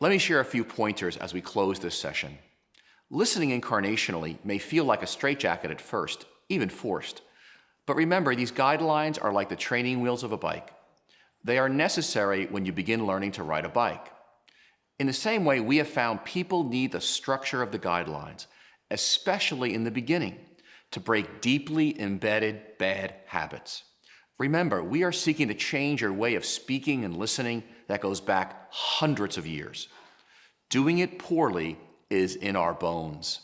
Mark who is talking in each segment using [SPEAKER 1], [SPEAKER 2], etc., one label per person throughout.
[SPEAKER 1] Let me share a few pointers as we close this session. Listening incarnationally may feel like a straitjacket at first, even forced. But remember, these guidelines are like the training wheels of a bike. They are necessary when you begin learning to ride a bike. In the same way, we have found people need the structure of the guidelines, especially in the beginning, to break deeply embedded bad habits. Remember, we are seeking to change your way of speaking and listening that goes back hundreds of years. Doing it poorly is in our bones.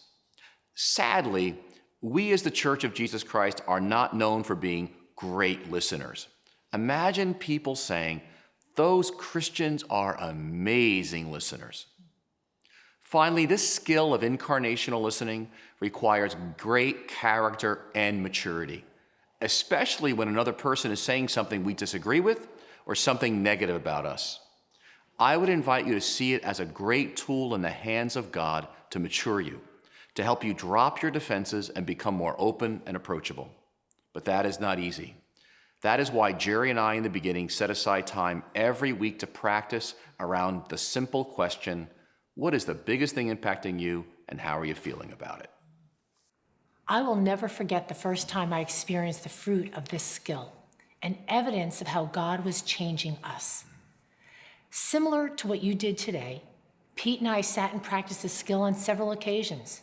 [SPEAKER 1] Sadly, we as the Church of Jesus Christ are not known for being great listeners. Imagine people saying, "Those Christians are amazing listeners." Finally, this skill of incarnational listening requires great character and maturity, especially when another person is saying something we disagree with or something negative about us. I would invite you to see it as a great tool in the hands of God to mature you, to help you drop your defenses and become more open and approachable. But that is not easy. That is why Jerry and I in the beginning set aside time every week to practice around the simple question, what is the biggest thing impacting you and how are you feeling about it?
[SPEAKER 2] I will never forget the first time I experienced the fruit of this skill and evidence of how God was changing us. Similar to what you did today, Pete and I sat and practiced this skill on several occasions.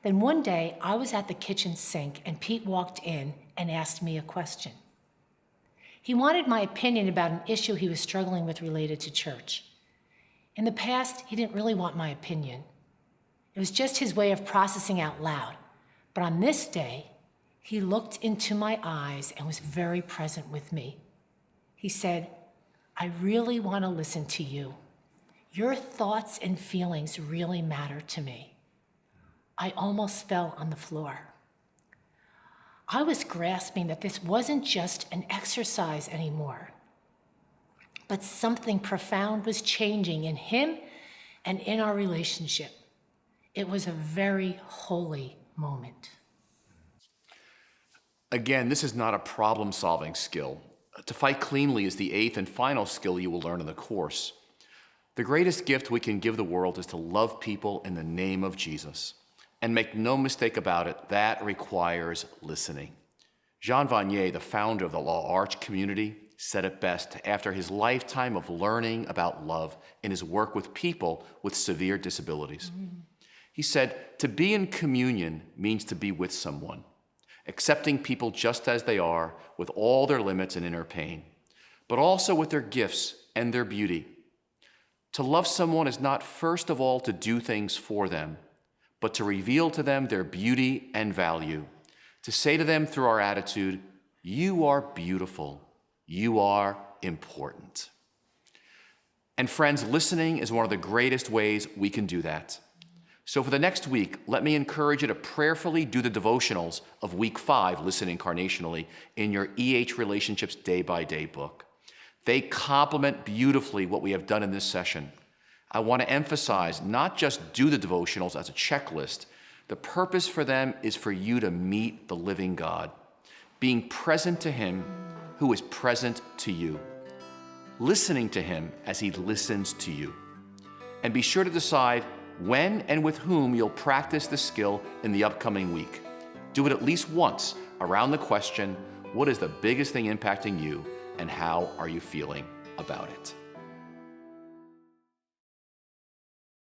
[SPEAKER 2] Then one day, I was at the kitchen sink and Pete walked in and asked me a question. He wanted my opinion about an issue he was struggling with related to church. In the past, he didn't really want my opinion. It was just his way of processing out loud. But on this day, he looked into my eyes and was very present with me. He said, "I really want to listen to you. Your thoughts and feelings really matter to me." I almost fell on the floor. I was grasping that this wasn't just an exercise anymore, but something profound was changing in him and in our relationship. It was a very holy moment.
[SPEAKER 1] Again, this is not a problem-solving skill. To fight cleanly is the 8th and final skill you will learn in the course. The greatest gift we can give the world is to love people in the name of Jesus. And make no mistake about it, that requires listening. Jean Vanier, the founder of the Law Arch community, said it best after his lifetime of learning about love in his work with people with severe disabilities. He said, "To be in communion means to be with someone, accepting people just as they are, with all their limits and inner pain, but also with their gifts and their beauty. To love someone is not first of all to do things for them, but to reveal to them their beauty and value, to say to them through our attitude, 'You are beautiful, you are important.'" And friends, listening is one of the greatest ways we can do that. So for the next week, let me encourage you to prayerfully do the devotionals of week 5, Listen Incarnationally, in your EH Relationships Day by Day book. They complement beautifully what we have done in this session. I want to emphasize, not just do the devotionals as a checklist. The purpose for them is for you to meet the living God, being present to Him who is present to you, listening to Him as He listens to you. And be sure to decide when and with whom you'll practice this skill in the upcoming week. Do it at least once around the question, what is the biggest thing impacting you and how are you feeling about it?